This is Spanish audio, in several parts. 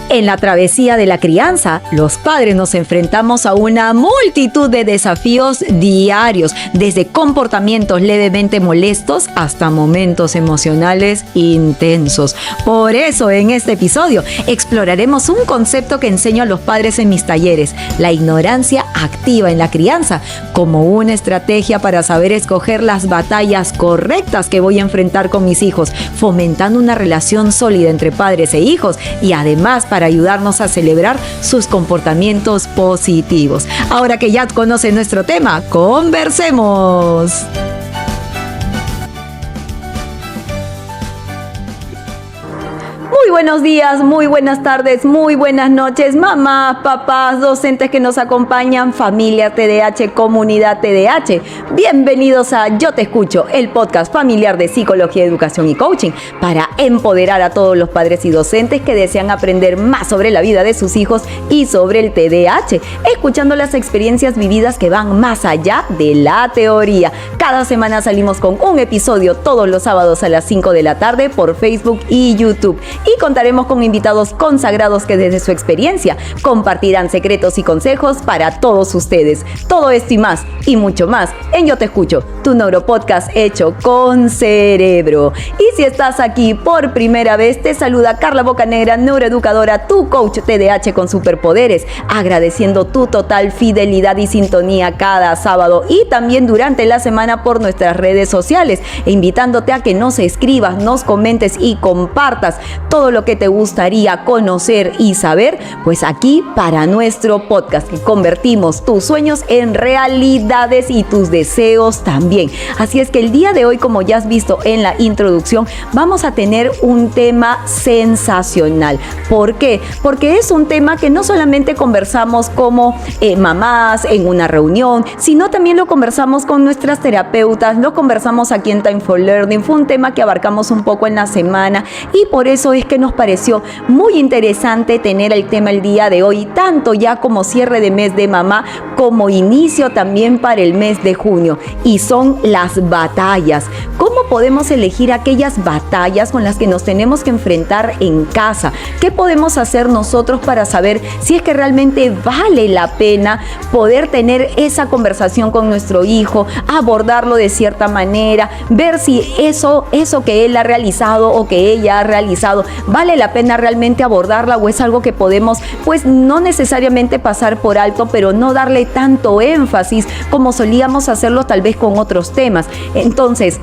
En la travesía de la crianza, los padres nos enfrentamos a una multitud de desafíos diarios, desde comportamientos levemente molestos hasta momentos emocionales intensos. Por eso, en este episodio, exploraremos un concepto que enseño a los padres en mis talleres: la ignorancia activa en la crianza, como una estrategia para saber escoger las batallas correctas que voy a enfrentar con mis hijos, fomentando una relación sólida entre padres e hijos y además para ayudarnos a celebrar sus comportamientos positivos. Ahora que ya conocen nuestro tema, ¡conversemos! Muy buenos días, muy buenas tardes, muy buenas noches, mamás, papás, docentes que nos acompañan, familia TDH, comunidad TDH. Bienvenidos a Yo Te Escucho, el podcast familiar de psicología, educación y coaching para empoderar a todos los padres y docentes que desean aprender más sobre la vida de sus hijos y sobre el TDH, escuchando las experiencias vividas que van más allá de la teoría. Cada semana salimos con un episodio todos los sábados a las 5 de la tarde por Facebook y YouTube. Y contaremos con invitados consagrados que desde su experiencia compartirán secretos y consejos para todos ustedes. Todo esto y más, y mucho más, en Yo Te Escucho, tu neuropodcast hecho con cerebro. Y si estás aquí por primera vez, te saluda Carla Bocanegra, neuroeducadora, tu coach TDH con superpoderes, agradeciendo tu total fidelidad y sintonía cada sábado y también durante la semana por nuestras redes sociales, e invitándote a que nos escribas, nos comentes y compartas todo lo que te gustaría conocer y saber, pues aquí para nuestro podcast, que convertimos tus sueños en realidades y tus deseos también. Así es que el día de hoy, como ya has visto en la introducción, vamos a tener un tema sensacional. ¿Por qué? Porque es un tema que no solamente conversamos como mamás en una reunión, sino también lo conversamos con nuestras terapeutas, lo conversamos aquí en Time for Learning. Fue un tema que abarcamos un poco en la semana y por eso es que nos pareció muy interesante tener el tema el día de hoy, tanto ya como cierre de mes de mamá, como inicio también para el mes de junio, y son las batallas. ¿Cómo podemos elegir aquellas batallas con las que nos tenemos que enfrentar en casa? ¿Qué podemos hacer nosotros para saber si es que realmente vale la pena poder tener esa conversación con nuestro hijo, abordarlo de cierta manera, ver si eso que él ha realizado o que ella ha realizado vale la pena realmente abordarla, o es algo que podemos pues no necesariamente pasar por alto, pero no darle tanto énfasis como solíamos hacerlo tal vez con otros temas? Entonces,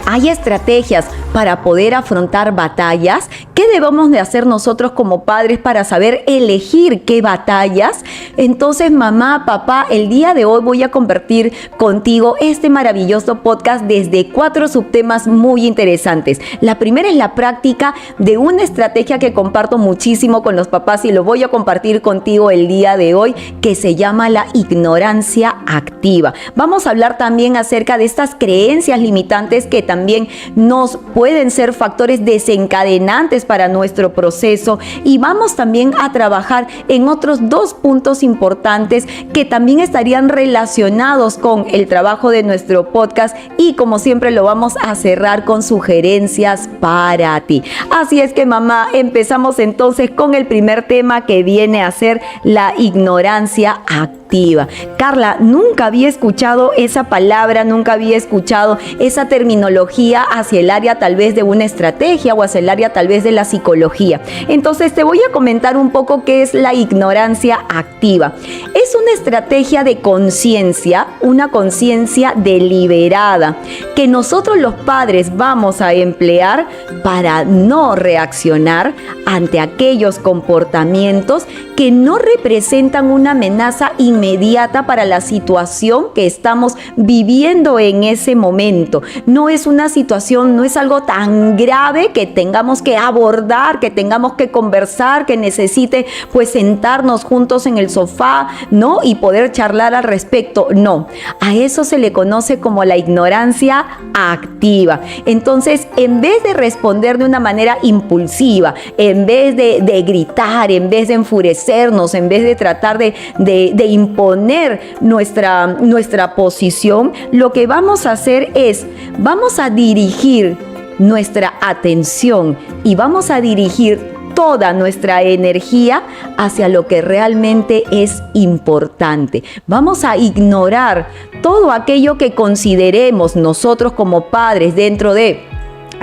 ¿hay estrategias para poder afrontar batallas? ¿Qué debemos de hacer nosotros como padres para saber elegir qué batallas? Entonces, mamá, papá, el día de hoy voy a compartir contigo este maravilloso podcast desde 4 subtemas muy interesantes. La primera es la práctica de una estrategia que comparto muchísimo con los papás y lo voy a compartir contigo el día de hoy, que se llama la ignorancia activa. Vamos a hablar también acerca de estas creencias limitantes que también nos pueden ser factores desencadenantes para nuestro proceso, y vamos también a trabajar en otros 2 puntos importantes que también estarían relacionados con el trabajo de nuestro podcast, y como siempre lo vamos a cerrar con sugerencias para ti. Así es que, mamá, empezamos entonces con el primer tema, que viene a ser la ignorancia activa. Carla, nunca había escuchado esa palabra, nunca había escuchado esa terminología hacia el área tal vez de una estrategia o hacia el área tal vez de la psicología. Entonces te voy a comentar un poco qué es la ignorancia activa. Es una estrategia de conciencia, una conciencia deliberada, que nosotros los padres vamos a emplear para no reaccionar ante aquellos comportamientos que no representan una amenaza inmediata para la situación que estamos viviendo en ese momento. No es una situación, no es algo tan grave que tengamos que abordar, que tengamos que conversar, que necesite pues sentarnos juntos en el sofá, ¿no? Y poder charlar al respecto. No, a eso se le conoce como la ignorancia activa. Entonces, en vez de responder de una manera impulsiva, en vez de gritar, en vez de enfurecernos, en vez de tratar de imponer nuestra posición, lo que vamos a hacer es, vamos a dirigir nuestra atención y vamos a dirigir toda nuestra energía hacia lo que realmente es importante. Vamos a ignorar todo aquello que consideremos nosotros como padres dentro de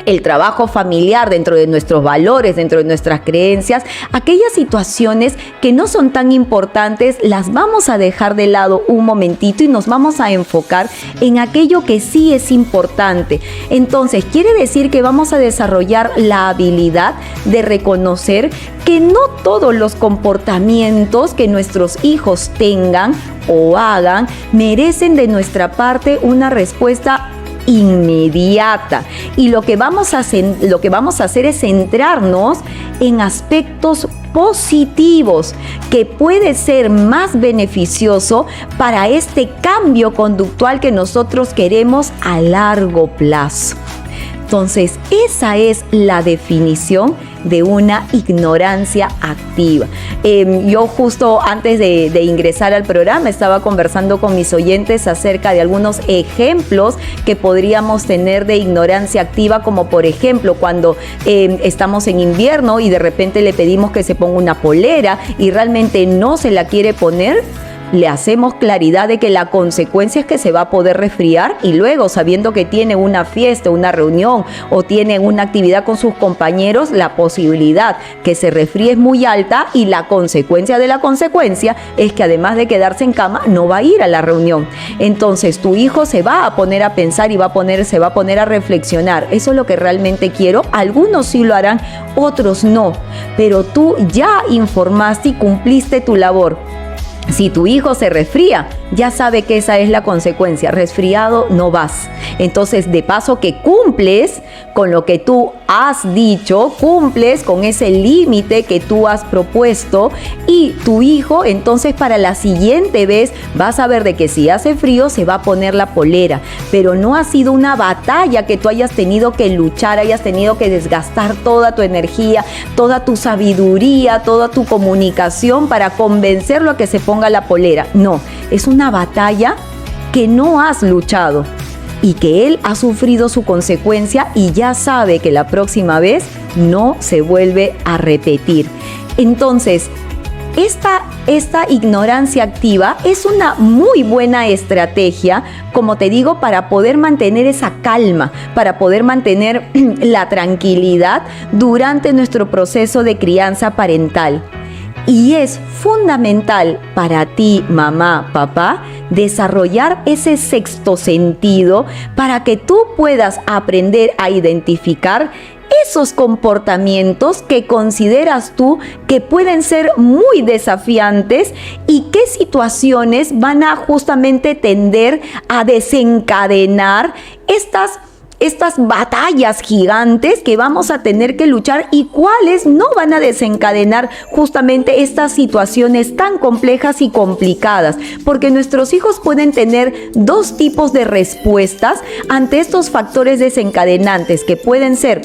el trabajo familiar, dentro de nuestros valores, dentro de nuestras creencias. Aquellas situaciones que no son tan importantes las vamos a dejar de lado un momentito y nos vamos a enfocar en aquello que sí es importante. Entonces, quiere decir que vamos a desarrollar la habilidad de reconocer que no todos los comportamientos que nuestros hijos tengan o hagan merecen de nuestra parte una respuesta inmediata, y lo que vamos a hacer es centrarnos en aspectos positivos que puede ser más beneficioso para este cambio conductual que nosotros queremos a largo plazo. Entonces, esa es la definición de una ignorancia activa. Yo justo antes de ingresar al programa estaba conversando con mis oyentes acerca de algunos ejemplos que podríamos tener de ignorancia activa, como por ejemplo cuando estamos en invierno y de repente le pedimos que se ponga una polera y realmente no se la quiere poner. Le hacemos claridad de que la consecuencia es que se va a poder resfriar, y luego, sabiendo que tiene una fiesta, una reunión o tiene una actividad con sus compañeros, la posibilidad que se resfríe es muy alta, y la consecuencia de la consecuencia es que además de quedarse en cama, no va a ir a la reunión. Entonces tu hijo se va a poner a pensar y se va a poner a reflexionar. ¿Eso es lo que realmente quiero? Algunos sí lo harán, otros no, pero tú ya informaste y cumpliste tu labor. Si tu hijo se resfría, ya sabe que esa es la consecuencia. Resfriado no vas. Entonces, de paso que cumples con lo que tú has dicho, cumples con ese límite que tú has propuesto, y tu hijo, entonces, para la siguiente vez va a saber de que si hace frío se va a poner la polera. Pero no ha sido una batalla que tú hayas tenido que luchar, hayas tenido que desgastar toda tu energía, toda tu sabiduría, toda tu comunicación para convencerlo a que se ponga la polera. No, es una batalla que no has luchado y que él ha sufrido su consecuencia y ya sabe que la próxima vez no se vuelve a repetir. Entonces, esta ignorancia activa es una muy buena estrategia, como te digo, para poder mantener esa calma, para poder mantener la tranquilidad durante nuestro proceso de crianza parental. Y es fundamental para ti, mamá, papá, desarrollar ese sexto sentido para que tú puedas aprender a identificar esos comportamientos que consideras tú que pueden ser muy desafiantes y qué situaciones van a justamente tender a desencadenar estas batallas gigantes que vamos a tener que luchar, y cuáles no van a desencadenar justamente estas situaciones tan complejas y complicadas, porque nuestros hijos pueden tener dos tipos de respuestas ante estos factores desencadenantes, que pueden ser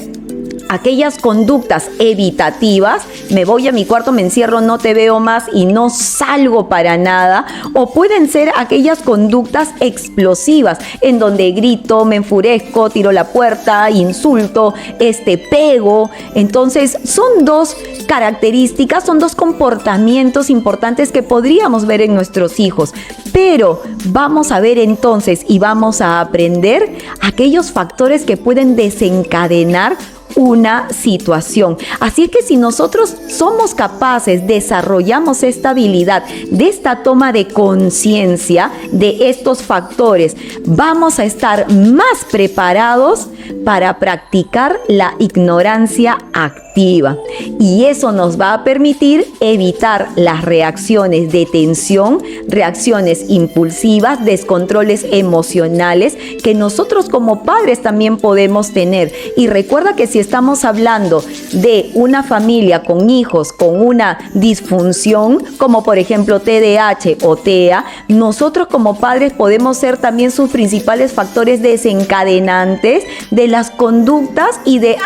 aquellas conductas evitativas: me voy a mi cuarto, me encierro, no te veo más y no salgo para nada. O pueden ser aquellas conductas explosivas, en donde grito, me enfurezco, tiro la puerta, insulto, pego. Entonces, son dos características, son dos comportamientos importantes que podríamos ver en nuestros hijos. Pero vamos a ver entonces y vamos a aprender aquellos factores que pueden desencadenar una situación. Así es que si nosotros somos capaces, desarrollamos esta habilidad de esta toma de conciencia de estos factores, vamos a estar más preparados para practicar la ignorancia activa. Y eso nos va a permitir evitar las reacciones de tensión, reacciones impulsivas, descontroles emocionales que nosotros como padres también podemos tener. Y recuerda que si estamos hablando de una familia con hijos con una disfunción, como por ejemplo TDAH o TEA, nosotros como padres podemos ser también sus principales factores desencadenantes de las conductas y de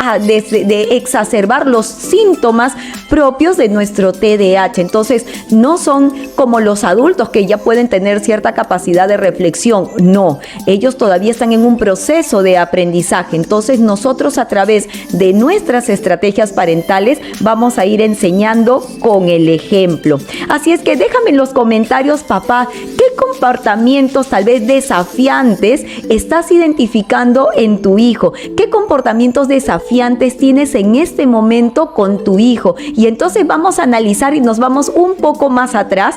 exacerbar los síntomas propios de nuestro TDAH. Entonces, no son como los adultos que ya pueden tener cierta capacidad de reflexión. No, ellos todavía están en un proceso de aprendizaje. Entonces, nosotros, a través de nuestras estrategias parentales, vamos a ir enseñando con el ejemplo. Así es que déjame en los comentarios, papá, ¿qué comportamientos tal vez desafiantes estás identificando en tu hijo? ¿Qué comportamientos desafiantes tienes en este momento con tu hijo? Y entonces vamos a analizar y nos vamos un poco más atrás.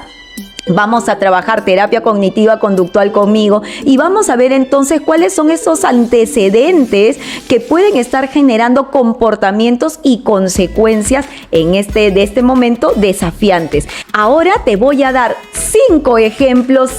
Vamos a trabajar terapia cognitiva conductual conmigo y vamos a ver entonces cuáles son esos antecedentes que pueden estar generando comportamientos y consecuencias de este momento desafiantes. Ahora te voy a dar 5 ejemplos,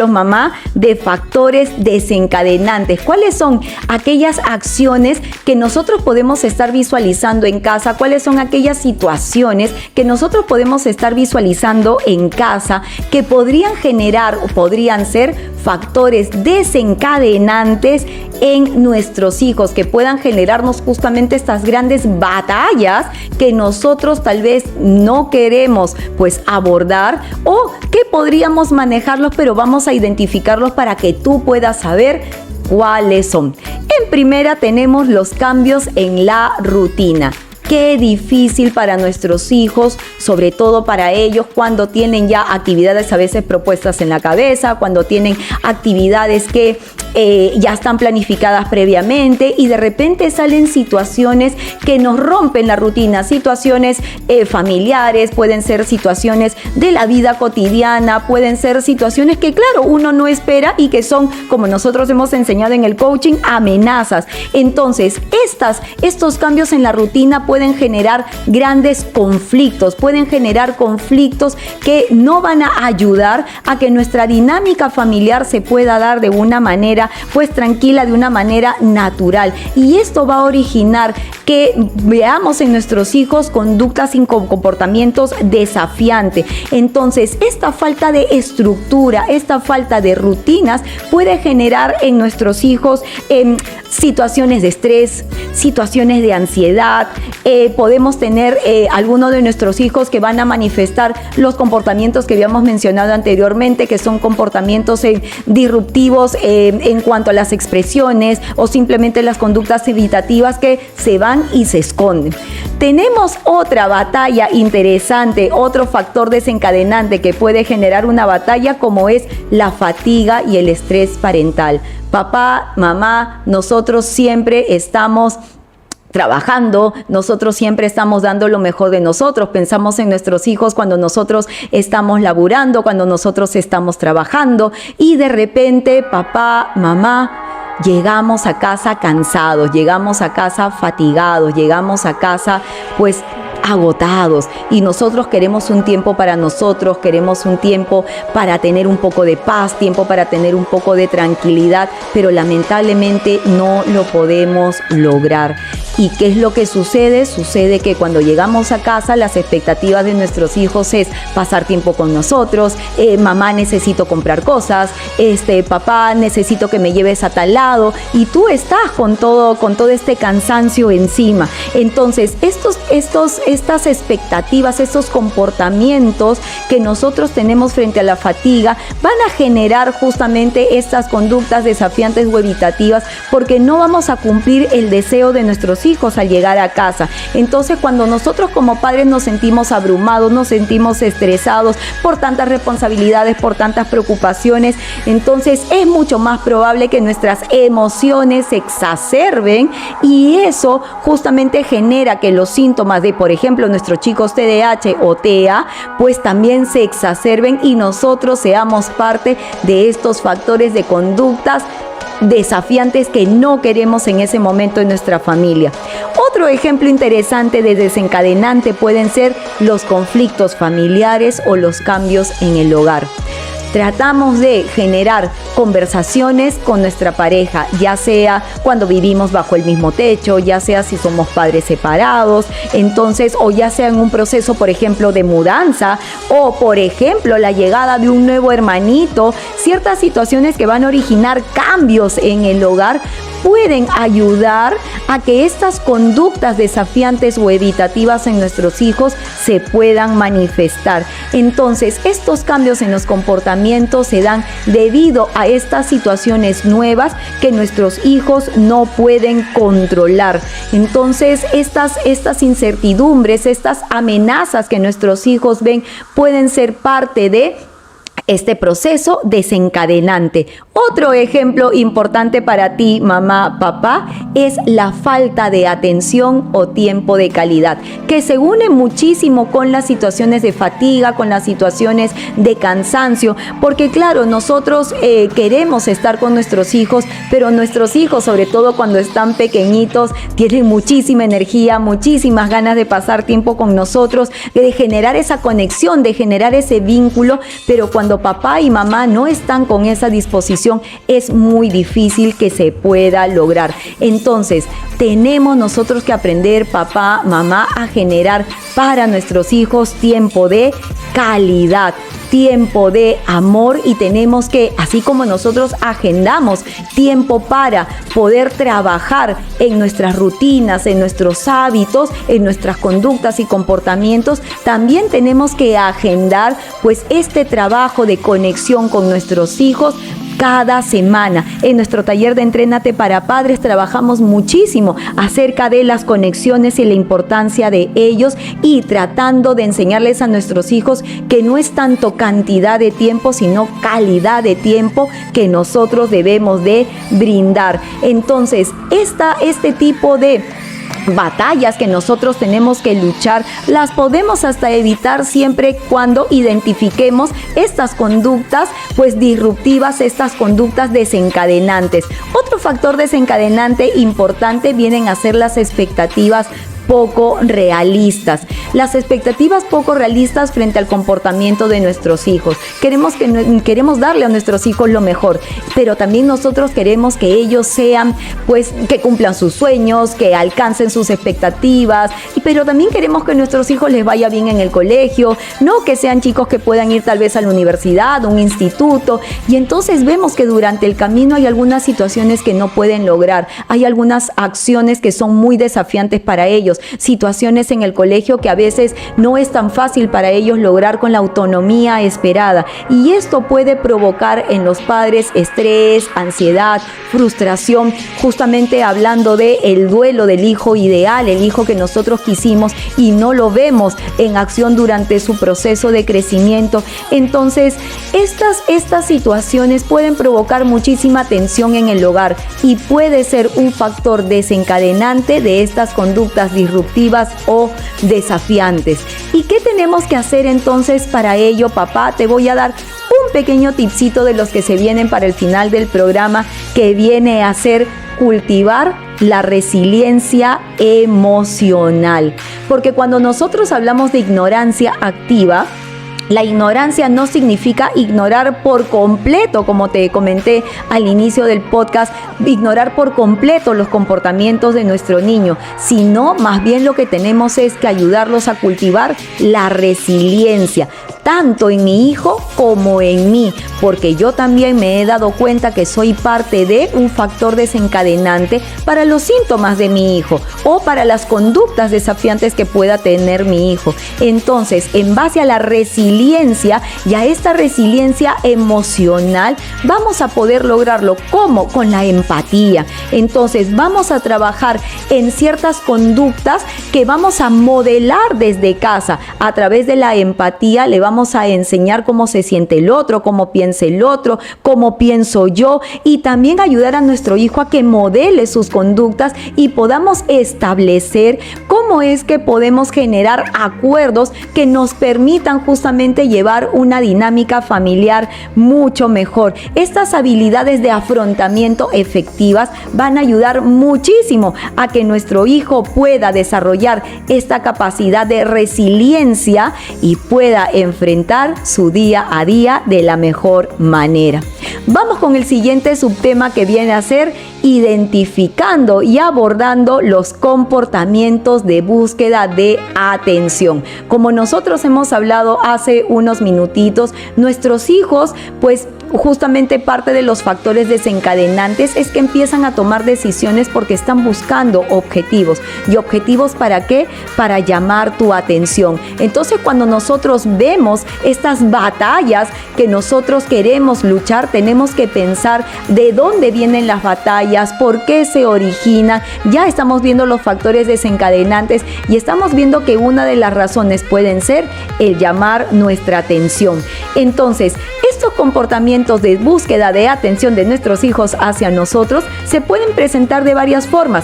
mamá, de factores desencadenantes. ¿Cuáles son aquellas acciones que nosotros podemos estar visualizando en casa? ¿Cuáles son aquellas situaciones que nosotros podemos estar visualizando en casa que podrían generar o podrían ser factores desencadenantes en nuestros hijos, que puedan generarnos justamente estas grandes batallas que nosotros tal vez no queremos pues abordar, o que podríamos manejarlos, pero vamos a identificarlos para que tú puedas saber cuáles son. En primera tenemos los cambios en la rutina. Qué difícil para nuestros hijos, sobre todo para ellos, cuando tienen ya actividades a veces propuestas en la cabeza, cuando tienen actividades que ya están planificadas previamente y de repente salen situaciones que nos rompen la rutina, situaciones familiares, pueden ser situaciones de la vida cotidiana, pueden ser situaciones que claro, uno no espera y que son, como nosotros hemos enseñado en el coaching, amenazas. Entonces, estos cambios en la rutina pueden generar grandes conflictos, que no van a ayudar a que nuestra dinámica familiar se pueda dar de una manera pues tranquila, de una manera natural, y esto va a originar que veamos en nuestros hijos conductas y comportamientos desafiantes. Entonces, esta falta de estructura, esta falta de rutinas puede generar en nuestros hijos situaciones de estrés, situaciones de ansiedad. Podemos tener algunos de nuestros hijos que van a manifestar los comportamientos que habíamos mencionado anteriormente, que son comportamientos disruptivos en cuanto a las expresiones, o simplemente las conductas evitativas que se van y se esconden. Tenemos otra batalla interesante, otro factor desencadenante que puede generar una batalla, como es la fatiga y el estrés parental. Papá, mamá, nosotros siempre estamos trabajando, nosotros siempre estamos dando lo mejor de nosotros, pensamos en nuestros hijos cuando nosotros estamos laburando, cuando nosotros estamos trabajando, y de repente, papá, mamá, llegamos a casa cansados, llegamos a casa fatigados, llegamos a casa pues agotados, y nosotros queremos un tiempo para nosotros, queremos un tiempo para tener un poco de paz, tiempo para tener un poco de tranquilidad, pero lamentablemente no lo podemos lograr. ¿Y qué es lo que sucede? Sucede que cuando llegamos a casa, las expectativas de nuestros hijos es pasar tiempo con nosotros, mamá, necesito comprar cosas, papá, necesito que me lleves a tal lado, y tú estás con todo este cansancio encima. Entonces, estas expectativas, estos comportamientos que nosotros tenemos frente a la fatiga van a generar justamente estas conductas desafiantes o evitativas, porque no vamos a cumplir el deseo de nuestros hijos al llegar a casa. Entonces, cuando nosotros como padres nos sentimos abrumados, nos sentimos estresados por tantas responsabilidades, por tantas preocupaciones, entonces es mucho más probable que nuestras emociones se exacerben, y eso justamente genera que los síntomas de, por ejemplo, nuestros chicos TDAH o TEA, pues también se exacerben y nosotros seamos parte de estos factores de conductas desafiantes que no queremos en ese momento en nuestra familia. Otro ejemplo interesante de desencadenante pueden ser los conflictos familiares o los cambios en el hogar. Tratamos de generar conversaciones con nuestra pareja, ya sea cuando vivimos bajo el mismo techo, ya sea si somos padres separados, entonces, o ya sea en un proceso, por ejemplo, de mudanza, o por ejemplo, la llegada de un nuevo hermanito, ciertas situaciones que van a originar cambios en el hogar pueden ayudar a que estas conductas desafiantes o evitativas en nuestros hijos se puedan manifestar. Entonces, estos cambios en los comportamientos se dan debido a estas situaciones nuevas que nuestros hijos no pueden controlar. Entonces, estas incertidumbres, estas amenazas que nuestros hijos ven pueden ser parte de este proceso desencadenante. Otro ejemplo importante para ti, mamá, papá, es la falta de atención o tiempo de calidad, que se une muchísimo con las situaciones de fatiga, con las situaciones de cansancio, porque claro, nosotros queremos estar con nuestros hijos, pero nuestros hijos, sobre todo cuando están pequeñitos, tienen muchísima energía, muchísimas ganas de pasar tiempo con nosotros, de generar esa conexión, de generar ese vínculo, pero cuando papá y mamá no están con esa disposición, es muy difícil que se pueda lograr. Entonces, tenemos nosotros que aprender, papá, mamá, a generar para nuestros hijos tiempo de calidad, tiempo de amor, y tenemos que, así como nosotros agendamos tiempo para poder trabajar en nuestras rutinas, en nuestros hábitos, en nuestras conductas y comportamientos, también tenemos que agendar pues este trabajo de conexión con nuestros hijos cada semana. En nuestro taller de Entrénate para Padres trabajamos muchísimo acerca de las conexiones y la importancia de ellos, y tratando de enseñarles a nuestros hijos que no es tanto cantidad de tiempo, sino calidad de tiempo que nosotros debemos de brindar. Entonces, este tipo de batallas que nosotros tenemos que luchar, las podemos hasta evitar siempre cuando identifiquemos estas conductas pues disruptivas, estas conductas desencadenantes. Otro factor desencadenante importante vienen a ser las expectativas poco realistas. Las expectativas poco realistas frente al comportamiento de nuestros hijos. Queremos darle a nuestros hijos lo mejor, pero también nosotros queremos que ellos sean, pues, que cumplan sus sueños, que alcancen sus expectativas, pero también queremos que a nuestros hijos les vaya bien en el colegio, no que sean chicos que puedan ir tal vez a la universidad, un instituto, y entonces vemos que durante el camino hay algunas situaciones que no pueden lograr, hay algunas acciones que son muy desafiantes para ellos, situaciones en el colegio que a veces no es tan fácil para ellos lograr con la autonomía esperada, y esto puede provocar en los padres estrés, ansiedad, frustración, justamente hablando de el duelo del hijo ideal, el hijo que nosotros quisimos y no lo vemos en acción durante su proceso de crecimiento. Entonces, estas situaciones pueden provocar muchísima tensión en el hogar y puede ser un factor desencadenante de estas conductas disruptivas o desafiantes. ¿Y qué tenemos que hacer entonces para ello, papá? Te voy a dar un pequeño tipcito de los que se vienen para el final del programa, que viene a ser cultivar la resiliencia emocional. Porque cuando nosotros hablamos de ignorancia activa, la ignorancia no significa ignorar por completo, como te comenté al inicio del podcast, ignorar por completo los comportamientos de nuestro niño, sino más bien lo que tenemos es que ayudarlos a cultivar la resiliencia, tanto en mi hijo como en mí, porque yo también me he dado cuenta que soy parte de un factor desencadenante para los síntomas de mi hijo o para las conductas desafiantes que pueda tener mi hijo. Entonces, en base a la resiliencia y a esta resiliencia emocional, vamos a poder lograrlo. ¿Cómo? Con la empatía. Entonces, vamos a trabajar en ciertas conductas que vamos a modelar desde casa. A través de la empatía le vamos a enseñar cómo se siente el otro, cómo piensa el otro, cómo pienso yo, y también ayudar a nuestro hijo a que modele sus conductas y podamos establecer cómo es que podemos generar acuerdos que nos permitan justamente llevar una dinámica familiar mucho mejor. Estas habilidades de afrontamiento efectivas van a ayudar muchísimo a que nuestro hijo pueda desarrollar esta capacidad de resiliencia y pueda enfrentar su día a día de la mejor manera. Vamos con el siguiente subtema, que viene a ser identificando y abordando los comportamientos de búsqueda de atención. Como nosotros hemos hablado hace unos minutitos, nuestros hijos pues justamente parte de los factores desencadenantes es que empiezan a tomar decisiones porque están buscando objetivos. ¿Y objetivos para qué? Para llamar tu atención. Entonces, cuando nosotros vemos estas batallas que nosotros queremos luchar, tenemos que pensar de dónde vienen las batallas, por qué se originan. Ya estamos viendo los factores desencadenantes y estamos viendo que una de las razones pueden ser el llamar nuestra atención. Entonces, estos comportamientos de búsqueda de atención de nuestros hijos hacia nosotros se pueden presentar de varias formas.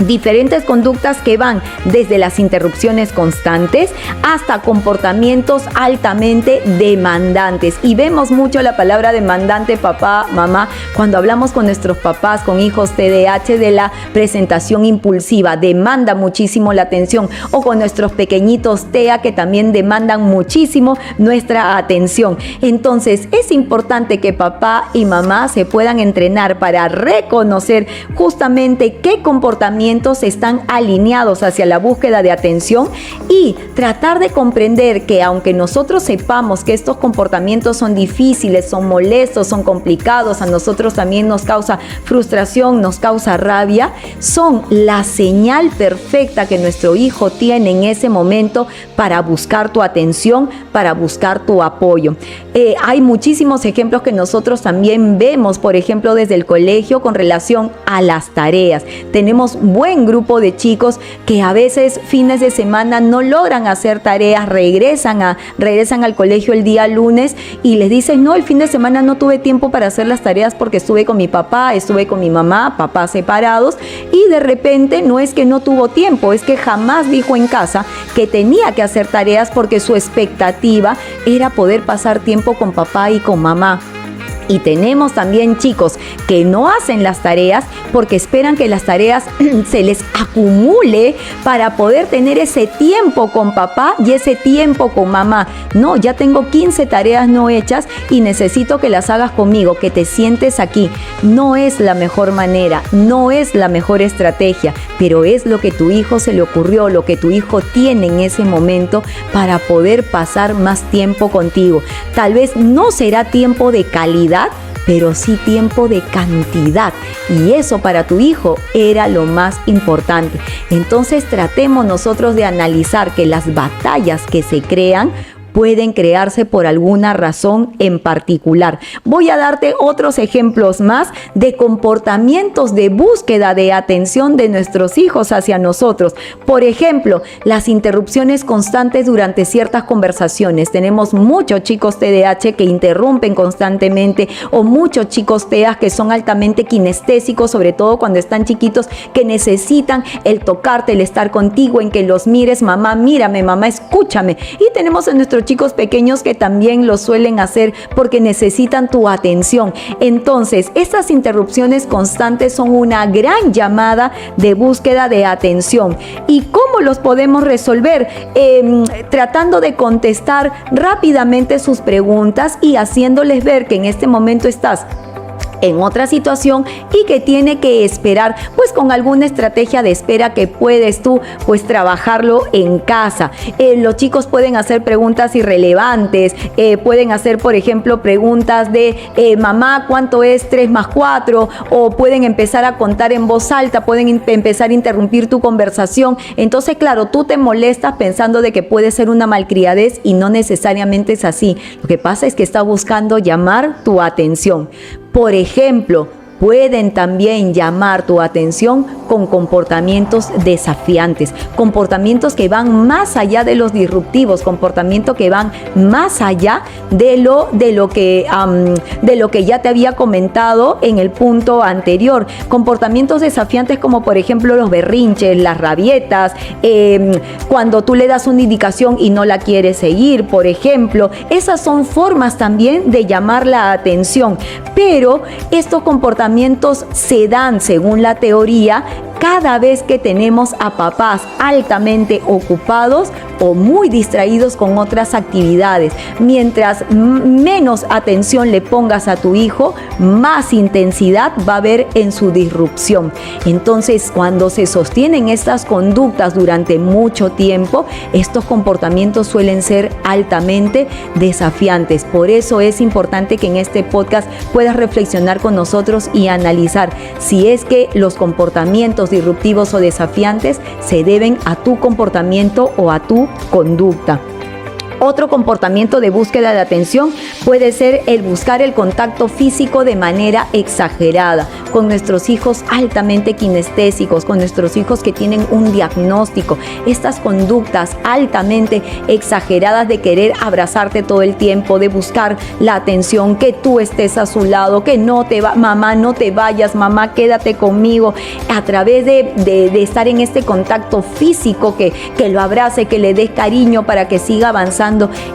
Diferentes conductas que van desde las interrupciones constantes hasta comportamientos altamente demandantes. Y vemos mucho la palabra demandante, papá, mamá, cuando hablamos con nuestros papás, con hijos TDAH, de la presentación impulsiva. Demanda muchísimo la atención. O con nuestros pequeñitos TEA, que también demandan muchísimo nuestra atención. Entonces, es importante que papá y mamá se puedan entrenar para reconocer justamente qué comportamientos están alineados hacia la búsqueda de atención y tratar de comprender que aunque nosotros sepamos que estos comportamientos son difíciles, son molestos, son complicados, a nosotros también nos causa frustración, nos causa rabia, son la señal perfecta que nuestro hijo tiene en ese momento para buscar tu atención, para buscar tu apoyo. Hay muchísimos ejemplos que nosotros también vemos, por ejemplo, desde el colegio con relación a las tareas. Tenemos buen grupo de chicos que a veces fines de semana no logran hacer tareas, regresan al colegio el día lunes y les dicen, no, el fin de semana no tuve tiempo para hacer las tareas porque estuve con mi papá, estuve con mi mamá, papás separados, y de repente no es que no tuvo tiempo, es que jamás dijo en casa que tenía que hacer tareas porque su expectativa era poder pasar tiempo con papá y con mamá. Y tenemos también chicos que no hacen las tareas porque esperan que las tareas se les acumule para poder tener ese tiempo con papá y ese tiempo con mamá. No, ya tengo 15 tareas no hechas y necesito que las hagas conmigo, que te sientes aquí. No es la mejor manera, no es la mejor estrategia, pero es lo que tu hijo se le ocurrió, lo que tu hijo tiene en ese momento para poder pasar más tiempo contigo. Tal vez no será tiempo de calidad, pero sí tiempo de cantidad, y eso para tu hijo era lo más importante. Entonces tratemos nosotros de analizar que las batallas que se crean pueden crearse por alguna razón en particular. Voy a darte otros ejemplos más de comportamientos de búsqueda de atención de nuestros hijos hacia nosotros. Por ejemplo, las interrupciones constantes durante ciertas conversaciones. Tenemos muchos chicos TDAH que interrumpen constantemente, o muchos chicos TEA que son altamente kinestésicos, sobre todo cuando están chiquitos, que necesitan el tocarte, el estar contigo, en que los mires, mamá, mírame, mamá, escúchame. Y tenemos a nuestros chicos pequeños que también lo suelen hacer porque necesitan tu atención. Entonces, estas interrupciones constantes son una gran llamada de búsqueda de atención. ¿Y cómo los podemos resolver? Tratando de contestar rápidamente sus preguntas y haciéndoles ver que en este momento estás en otra situación y que tiene que esperar, pues con alguna estrategia de espera que puedes tú pues trabajarlo en casa. Los chicos pueden hacer preguntas irrelevantes, pueden hacer por ejemplo preguntas de mamá, ¿cuánto es 3 más 4? O pueden empezar a contar en voz alta, pueden empezar a interrumpir tu conversación. Entonces claro, tú te molestas pensando de que puede ser una malcriadez y no necesariamente es así. Lo que pasa es que está buscando llamar tu atención. Por ejemplo, pueden también llamar tu atención con comportamientos desafiantes, comportamientos que van más allá de los disruptivos, comportamientos que van más allá de lo que ya te había comentado en el punto anterior. Comportamientos desafiantes como por ejemplo los berrinches, las rabietas, cuando tú le das una indicación y no la quieres seguir, por ejemplo. Esas son formas también de llamar la atención, pero estos comportamientos se dan, según la teoría, cada vez que tenemos a papás altamente ocupados o muy distraídos con otras actividades. Mientras menos atención le pongas a tu hijo, más intensidad va a haber en su disrupción. Entonces, cuando se sostienen estas conductas durante mucho tiempo, estos comportamientos suelen ser altamente desafiantes. Por eso es importante que en este podcast puedas reflexionar con nosotros y analizar si es que los comportamientos disruptivos o desafiantes se deben a tu comportamiento o a tu conducta. Otro comportamiento de búsqueda de atención puede ser el buscar el contacto físico de manera exagerada, con nuestros hijos altamente kinestésicos, con nuestros hijos que tienen un diagnóstico. Estas conductas altamente exageradas de querer abrazarte todo el tiempo, de buscar la atención, que tú estés a su lado, que mamá, no te vayas, mamá, quédate conmigo, a través de estar en este contacto físico, que lo abrace, que le dé cariño para que siga avanzando.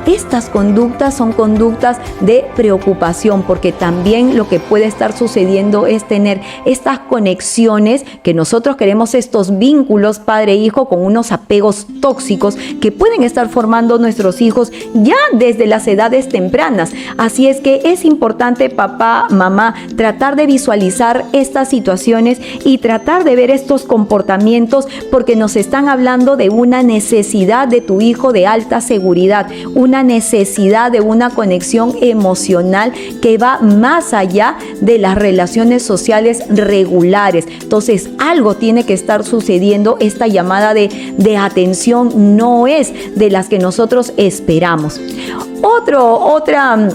Estas conductas son conductas de preocupación, porque también lo que puede estar sucediendo es tener estas conexiones que nosotros queremos, estos vínculos padre-hijo con unos apegos tóxicos que pueden estar formando nuestros hijos ya desde las edades tempranas. Así es que es importante, papá, mamá, tratar de visualizar estas situaciones y tratar de ver estos comportamientos, porque nos están hablando de una necesidad de tu hijo de alta seguridad, una necesidad de una conexión emocional que va más allá de las relaciones sociales regulares. Entonces, algo tiene que estar sucediendo. Esta llamada de atención no es de las que nosotros esperamos. Otra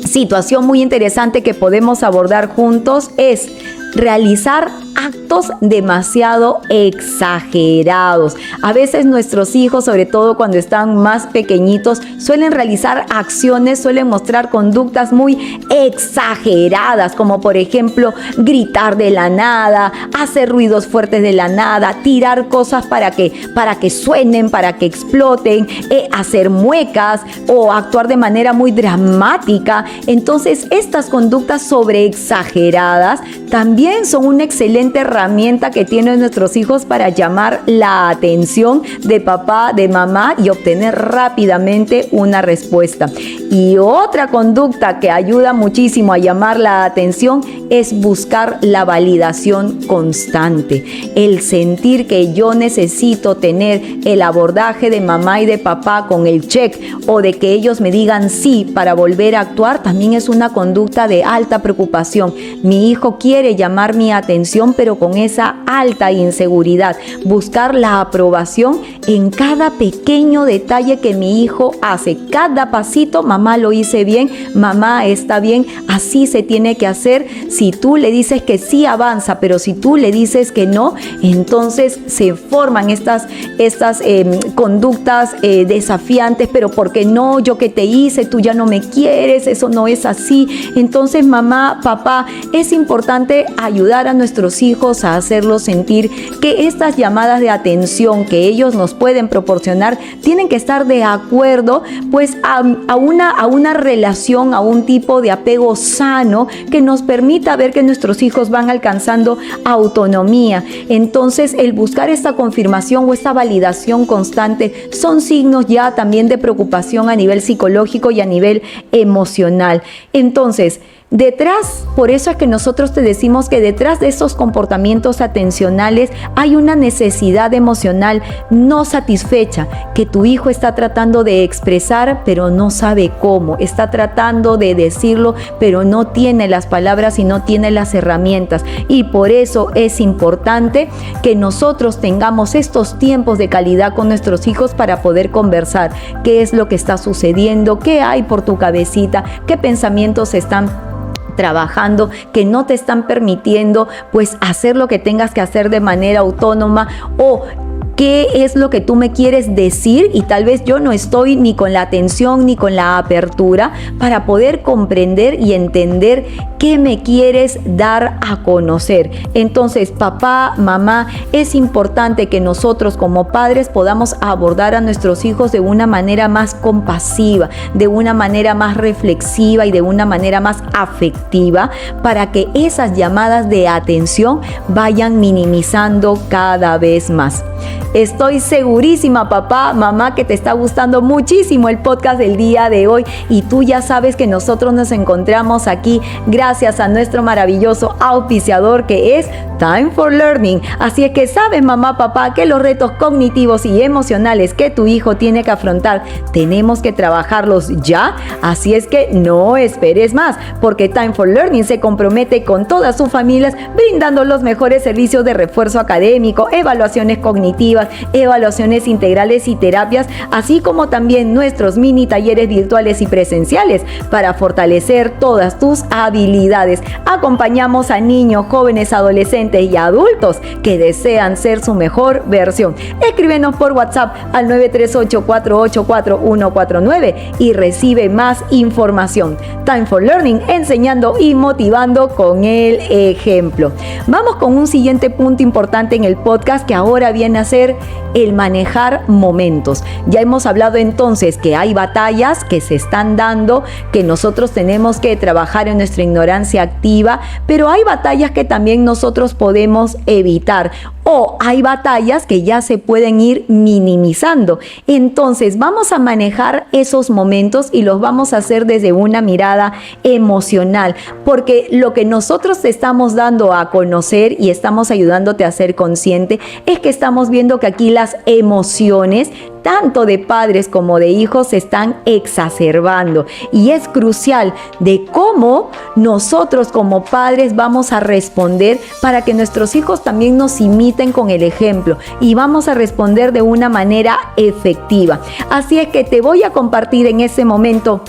situación muy interesante que podemos abordar juntos es realizar actos demasiado exagerados. A veces nuestros hijos, sobre todo cuando están más pequeñitos, suelen realizar acciones, suelen mostrar conductas muy exageradas, como por ejemplo gritar de la nada, hacer ruidos fuertes de la nada, tirar cosas para que suenen, para que exploten, hacer muecas o actuar de manera muy dramática. Entonces, estas conductas sobreexageradas también son una excelente herramienta que tienen nuestros hijos para llamar la atención de papá, de mamá, y obtener rápidamente una respuesta. Y otra conducta que ayuda muchísimo a llamar la atención es buscar la validación constante. El sentir que yo necesito tener el abordaje de mamá y de papá con el check, o de que ellos me digan sí para volver a actuar, también es una conducta de alta preocupación. Mi hijo quiere llamar mi atención, pero con esa alta inseguridad. Buscar la aprobación en cada pequeño detalle que mi hijo hace. Cada pasito, mamá, lo hice bien, mamá, está bien, así se tiene que hacer. Si tú le dices que sí, avanza, pero si tú le dices que no, entonces se forman estas conductas desafiantes. Pero ¿por qué no? Yo que te hice, tú ya no me quieres, eso no es así. Entonces, mamá, papá, es importante ayudar a nuestros hijos a hacerlos sentir que estas llamadas de atención que ellos nos pueden proporcionar tienen que estar de acuerdo pues a una relación, a un tipo de apego sano que nos permita ver que nuestros hijos van alcanzando autonomía. Entonces, el buscar esta confirmación o esta validación constante son signos ya también de preocupación a nivel psicológico y a nivel emocional. Entonces, por eso es que nosotros te decimos que detrás de estos comportamientos atencionales hay una necesidad emocional no satisfecha, que tu hijo está tratando de expresar, pero no sabe cómo. Está tratando de decirlo, pero no tiene las palabras y no tiene las herramientas. Y por eso es importante que nosotros tengamos estos tiempos de calidad con nuestros hijos para poder conversar. ¿Qué es lo que está sucediendo? ¿Qué hay por tu cabecita? ¿Qué pensamientos están trabajando que no te están permitiendo pues hacer lo que tengas que hacer de manera autónoma? O ¿qué es lo que tú me quieres decir? Y tal vez yo no estoy ni con la atención ni con la apertura para poder comprender y entender qué ¿Qué me quieres dar a conocer? Entonces, papá, mamá, es importante que nosotros como padres podamos abordar a nuestros hijos de una manera más compasiva, de una manera más reflexiva y de una manera más afectiva, para que esas llamadas de atención vayan minimizando cada vez más. Estoy segurísima, papá, mamá, que te está gustando muchísimo el podcast del día de hoy, y tú ya sabes que nosotros nos encontramos aquí gracias a nuestro maravilloso auspiciador, que es Time for Learning. Así es que sabes, mamá, papá, que los retos cognitivos y emocionales que tu hijo tiene que afrontar tenemos que trabajarlos ya. Así es que no esperes más, porque Time for Learning se compromete con todas sus familias brindando los mejores servicios de refuerzo académico, evaluaciones cognitivas, evaluaciones integrales y terapias, así como también nuestros mini talleres virtuales y presenciales para fortalecer todas tus habilidades. Acompañamos a niños, jóvenes, adolescentes y adultos que desean ser su mejor versión. Escríbenos por WhatsApp al 938-484-149 y recibe más información. Time for Learning, enseñando y motivando con el ejemplo. Vamos con un siguiente punto importante en el podcast, que ahora viene a ser el manejar momentos. Ya hemos hablado entonces que hay batallas que se están dando, que nosotros tenemos que trabajar en nuestra ignorancia activa, pero hay batallas que también nosotros podemos evitar, o hay batallas que ya se pueden ir minimizando. Entonces vamos a manejar esos momentos y los vamos a hacer desde una mirada emocional, porque lo que nosotros te estamos dando a conocer y estamos ayudándote a ser consciente es que estamos viendo que aquí las emociones tanto de padres como de hijos se están exacerbando, y es crucial de cómo nosotros como padres vamos a responder para que nuestros hijos también nos imiten con el ejemplo, y vamos a responder de una manera efectiva. Así es que te voy a compartir en este momento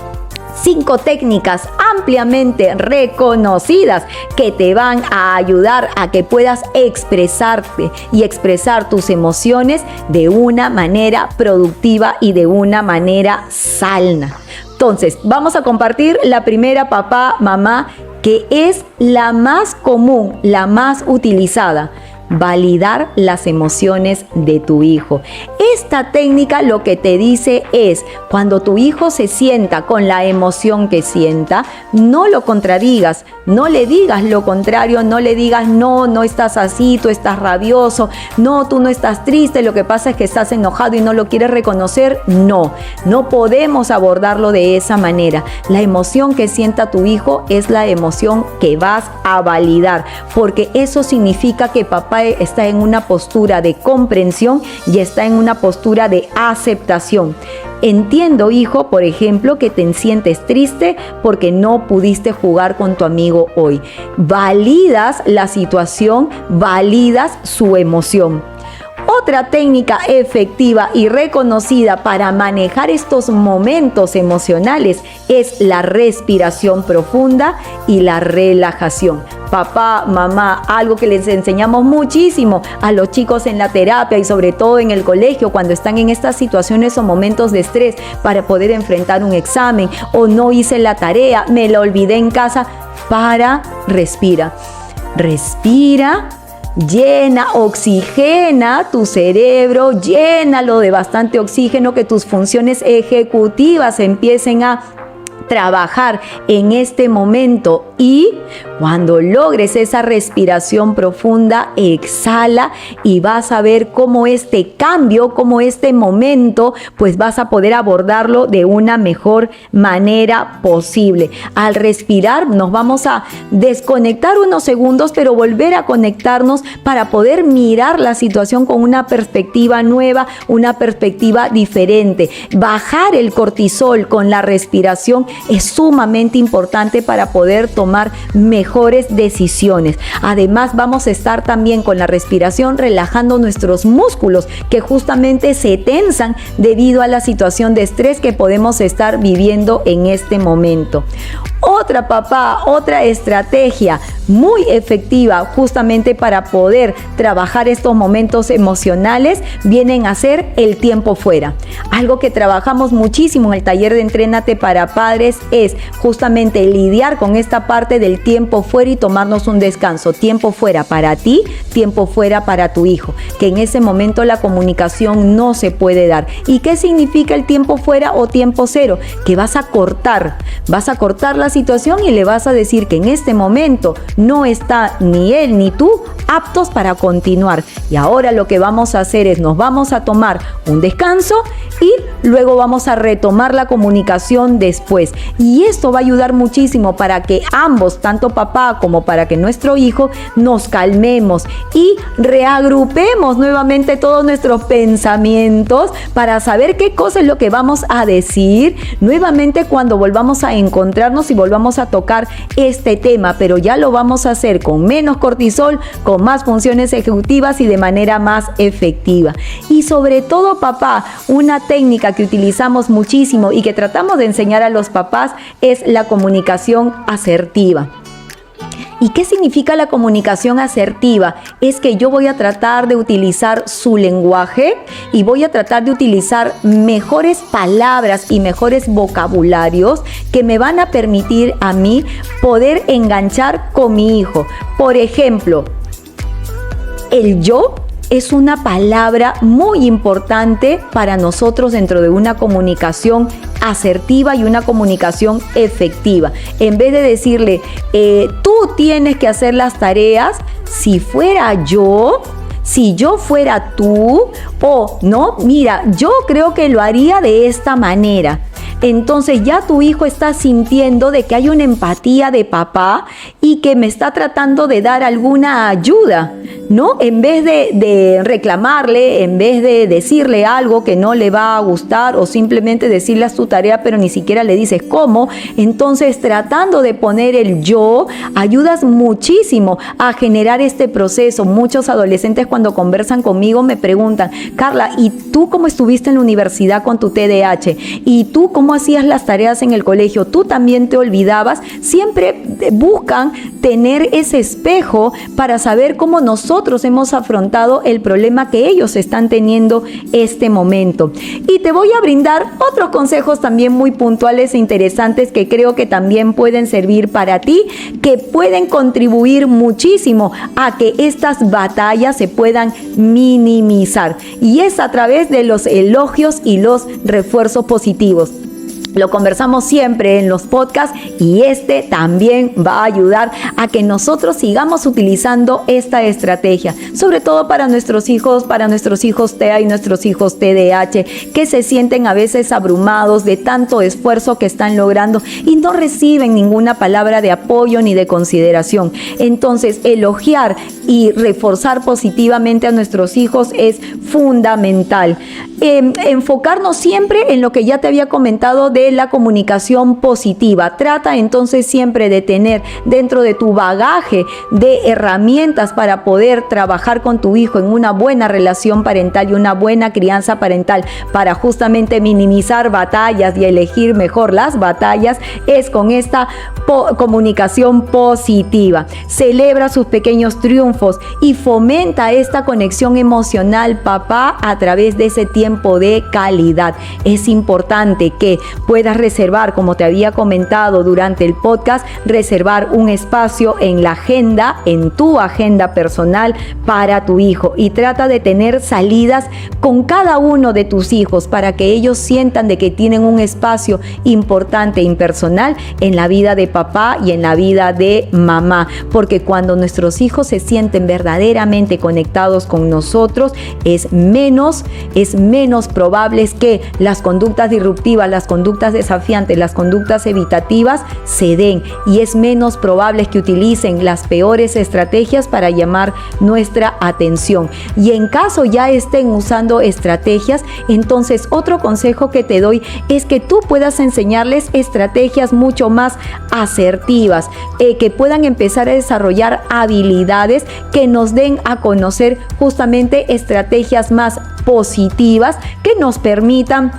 5 técnicas ampliamente reconocidas que te van a ayudar a que puedas expresarte y expresar tus emociones de una manera productiva y de una manera sana. Entonces, vamos a compartir la primera, papá, mamá, que es la más común, la más utilizada. Validar las emociones de tu hijo. Esta técnica lo que te dice es, cuando tu hijo se sienta con la emoción que sienta, no lo contradigas, no le digas lo contrario, no le digas no estás así, tú estás rabioso, no, tú no estás triste, lo que pasa es que estás enojado y no lo quieres reconocer. No podemos abordarlo de esa manera. La emoción que sienta tu hijo es la emoción que vas a validar, porque eso significa que papá está en una postura de comprensión y está en una postura de aceptación. Entiendo, hijo, por ejemplo, que te sientes triste porque no pudiste jugar con tu amigo hoy. Validas la situación, validas su emoción. Otra técnica efectiva y reconocida para manejar estos momentos emocionales es la respiración profunda y la relajación. Papá, mamá, algo que les enseñamos muchísimo a los chicos en la terapia y sobre todo en el colegio cuando están en estas situaciones o momentos de estrés para poder enfrentar un examen, o no hice la tarea, me la olvidé en casa. Respira. Llena, oxigena tu cerebro, llénalo de bastante oxígeno, que tus funciones ejecutivas empiecen a trabajar en este momento, y cuando logres esa respiración profunda, exhala y vas a ver cómo este cambio, cómo este momento, pues vas a poder abordarlo de una mejor manera posible. Al respirar nos vamos a desconectar unos segundos, pero volver a conectarnos para poder mirar la situación con una perspectiva nueva, una perspectiva diferente. Bajar el cortisol con la respiración es sumamente importante para poder tomar mejores decisiones. Además, vamos a estar también con la respiración relajando nuestros músculos que justamente se tensan debido a la situación de estrés que podemos estar viviendo en este momento. Otra estrategia muy efectiva justamente para poder trabajar estos momentos emocionales vienen a ser el tiempo fuera. Algo que trabajamos muchísimo en el taller de Entrénate para Padres enseñarles es justamente lidiar con esta parte del tiempo fuera y tomarnos un descanso. Tiempo fuera para ti, tiempo fuera para tu hijo. Que en ese momento la comunicación no se puede dar. ¿Y qué significa el tiempo fuera o tiempo cero? Que vas a cortar la situación y le vas a decir que en este momento no está ni él ni tú aptos para continuar. Y ahora lo que vamos a hacer es nos vamos a tomar un descanso y luego vamos a retomar la comunicación después. Y esto va a ayudar muchísimo para que ambos, tanto papá como para que nuestro hijo, nos calmemos y reagrupemos nuevamente todos nuestros pensamientos para saber qué cosa es lo que vamos a decir nuevamente cuando volvamos a encontrarnos y volvamos a tocar este tema, pero ya lo vamos a hacer con menos cortisol, con más funciones ejecutivas y de manera más efectiva. Y sobre todo, papá, una técnica que utilizamos muchísimo y que tratamos de enseñar a los papás es la comunicación asertiva. ¿Y qué significa la comunicación asertiva? Es que yo voy a tratar de utilizar su lenguaje y voy a tratar de utilizar mejores palabras y mejores vocabularios que me van a permitir a mí poder enganchar con mi hijo. Por ejemplo, el yo es una palabra muy importante para nosotros dentro de una comunicación asertiva y una comunicación efectiva. En vez de decirle, tú tienes que hacer las tareas, si yo fuera tú, o no, mira, yo creo que lo haría de esta manera. Entonces ya tu hijo está sintiendo de que hay una empatía de papá y que me está tratando de dar alguna ayuda, ¿no? En vez de reclamarle, en vez de decirle algo que no le va a gustar o simplemente decirle haz tu tarea pero ni siquiera le dices cómo, entonces tratando de poner el yo, ayudas muchísimo a generar este proceso. Muchos adolescentes cuando conversan conmigo me preguntan, Carla, ¿y tú cómo estuviste en la universidad con tu TDAH? ¿Y tú cómo hacías las tareas en el colegio? ¿Tú también te olvidabas? Siempre buscan tener ese espejo para saber cómo nosotros hemos afrontado el problema que ellos están teniendo este momento. Y te voy a brindar otros consejos también muy puntuales e interesantes que creo que también pueden servir para ti, que pueden contribuir muchísimo a que estas batallas se puedan minimizar. Y es a través de los elogios y los refuerzos positivos. Lo conversamos siempre en los podcasts y este también va a ayudar a que nosotros sigamos utilizando esta estrategia, sobre todo para nuestros hijos TEA y nuestros hijos TDAH, que se sienten a veces abrumados de tanto esfuerzo que están logrando y no reciben ninguna palabra de apoyo ni de consideración. Entonces, elogiar y reforzar positivamente a nuestros hijos es fundamental. Enfocarnos siempre en lo que ya te había comentado de la comunicación positiva. Trata entonces siempre de tener dentro de tu bagaje de herramientas para poder trabajar con tu hijo en una buena relación parental y una buena crianza parental para justamente minimizar batallas y elegir mejor las batallas, es con esta comunicación positiva. Celebra sus pequeños triunfos y fomenta esta conexión emocional, papá, a través de ese tiempo de calidad. Es importante que puedas reservar, como te había comentado durante el podcast, reservar un espacio en la agenda, en tu agenda personal para tu hijo, y trata de tener salidas con cada uno de tus hijos para que ellos sientan de que tienen un espacio importante e impersonal en la vida de papá y en la vida de mamá, porque cuando nuestros hijos se sienten verdaderamente conectados con nosotros, es menos probable que las conductas disruptivas, las conductas desafiantes, las conductas evitativas se den, y es menos probable que utilicen las peores estrategias para llamar nuestra atención. Y en caso ya estén usando estrategias, entonces otro consejo que te doy es que tú puedas enseñarles estrategias mucho más asertivas, que puedan empezar a desarrollar habilidades que nos den a conocer justamente estrategias más positivas que nos permitan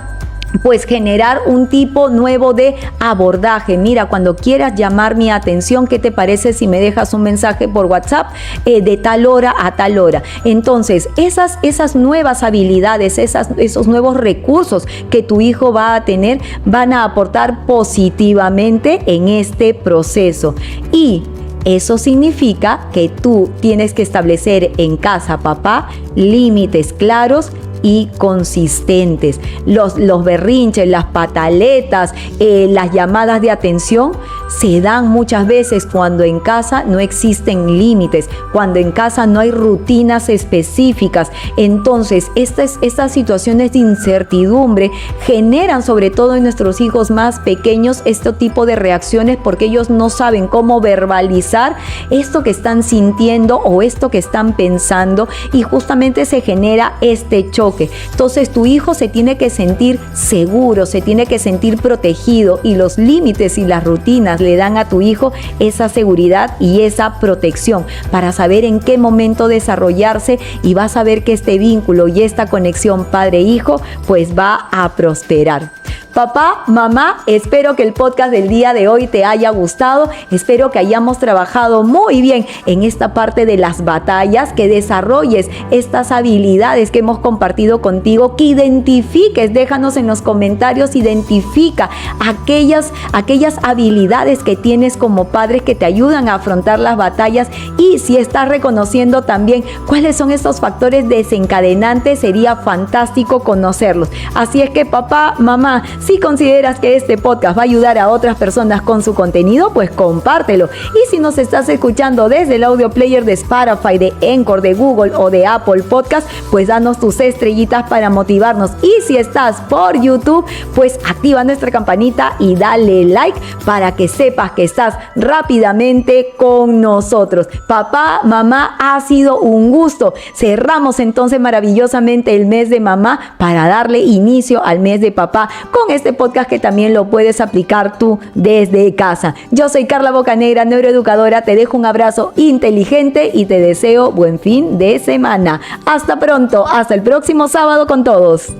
pues generar un tipo nuevo de abordaje. Mira, cuando quieras llamar mi atención, ¿qué te parece si me dejas un mensaje por WhatsApp de tal hora a tal hora? Entonces, esas nuevas habilidades, esos nuevos recursos que tu hijo va a tener, van a aportar positivamente en este proceso. Y eso significa que tú tienes que establecer en casa, papá, límites claros y consistentes. Los berrinches, las pataletas, las llamadas de atención se dan muchas veces cuando en casa no existen límites, cuando en casa no hay rutinas específicas. Entonces, estas situaciones de incertidumbre generan, sobre todo en nuestros hijos más pequeños, este tipo de reacciones, porque ellos no saben cómo verbalizar esto que están sintiendo o esto que están pensando, y justamente se genera este choque. Entonces, tu hijo se tiene que sentir seguro, se tiene que sentir protegido, y los límites y las rutinas le dan a tu hijo esa seguridad y esa protección para saber en qué momento desarrollarse, y vas a ver que este vínculo y esta conexión padre-hijo pues va a prosperar. Papá, mamá, espero que el podcast del día de hoy te haya gustado. Espero que hayamos trabajado muy bien en esta parte de las batallas, que desarrolles estas habilidades que hemos compartido contigo, que identifiques, déjanos en los comentarios, identifica aquellas habilidades que tienes como padres que te ayudan a afrontar las batallas, y si estás reconociendo también cuáles son estos factores desencadenantes, sería fantástico conocerlos. Así es que, papá, mamá, si consideras que este podcast va a ayudar a otras personas con su contenido, pues compártelo. Y si nos estás escuchando desde el audio player de Spotify, de Anchor, de Google o de Apple Podcast, pues danos tus estrellitas para motivarnos. Y si estás por YouTube, pues activa nuestra campanita y dale like para que sepas que estás rápidamente con nosotros. Papá, mamá, ha sido un gusto. Cerramos entonces maravillosamente el mes de mamá para darle inicio al mes de papá con este podcast que también lo puedes aplicar tú desde casa. Yo soy Carla Bocanegra, neuroeducadora. Te dejo un abrazo inteligente y te deseo buen fin de semana. Hasta pronto, hasta el próximo sábado con todos.